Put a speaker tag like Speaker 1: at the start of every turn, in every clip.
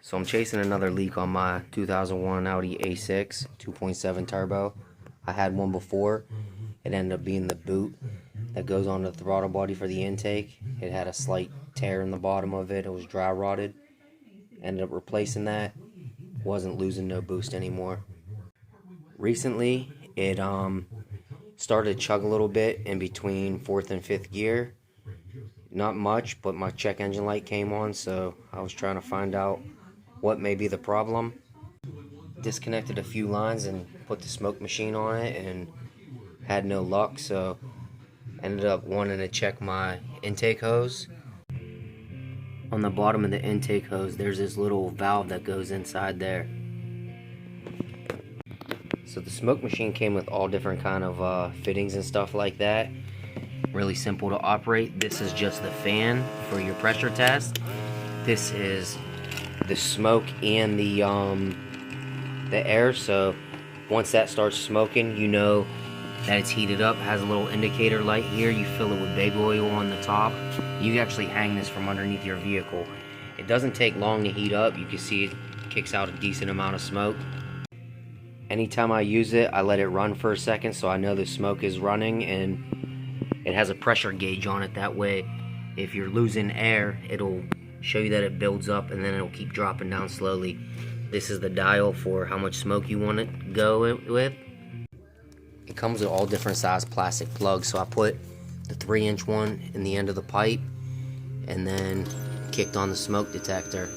Speaker 1: So I'm chasing another leak on my 2001 Audi A6 2.7 turbo. I had one before. It ended up being the boot that goes on the throttle body for the intake. It had a slight tear in the bottom of it. It was dry rotted. Ended up replacing that. Wasn't losing no boost anymore. Recently, it started to chug a little bit in between 4th and 5th gear. Not much, but my check engine light came on, so I was trying to find out what may be the problem. Disconnected a few lines and put the smoke machine on it and had no luck, so ended up wanting to check my intake hose. On the bottom of the intake hose, there's this little valve that goes inside there. So the smoke machine came with all different kind of fittings and stuff like that. Really simple to operate. This is just the fan for your pressure test. This is the smoke and the air. So once that starts smoking, you know that it's heated up. It has a little indicator light here. You fill it with baby oil on the top. You can actually hang this from underneath your vehicle. It doesn't take long to heat up. You can see it kicks out a decent amount of smoke. Anytime I use it, I let it run for a second so I know the smoke is running, and it has a pressure gauge on it. That way, if you're losing air, it'll show you that it builds up and then it'll keep dropping down slowly. This is the dial for how much smoke you want it to go with. It comes with all different size plastic plugs, so I put the 3-inch one in the end of the pipe and then kicked on the smoke detector.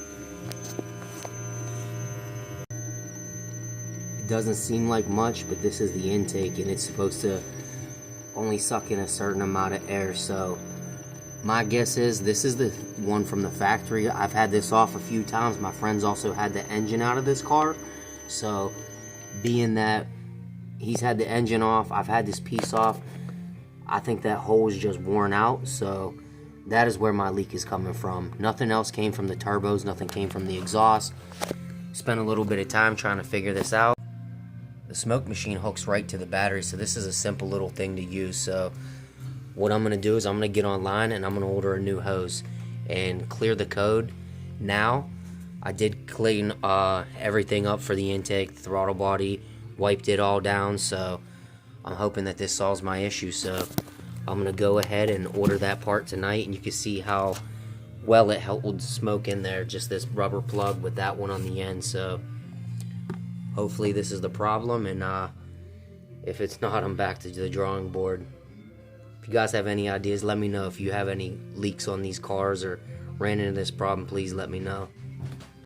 Speaker 1: It doesn't seem like much, but this is the intake and it's supposed to only suck in a certain amount of air. So my guess is this is the one from the factory. I've had this off a few times. My friends also had the engine out of this car, so being that he's had the engine off, I've had this piece off, I think that hole is just worn out. So that is where my leak is coming from. Nothing else came from the turbos, nothing came from the exhaust. Spent a little bit of time trying to figure this out. The smoke machine hooks right to the battery, so this is a simple little thing to use. So what I'm going to do is I'm going to get online and I'm going to order a new hose and clear the code. Now, I did clean everything up for the intake, the throttle body, wiped it all down, so I'm hoping that this solves my issue. So I'm going to go ahead and order that part tonight, and you can see how well it holds smoke in there, just this rubber plug with that one on the end. So hopefully this is the problem, and if it's not, I'm back to the drawing board. If you guys have any ideas, let me know. If you have any leaks on these cars or ran into this problem, please let me know.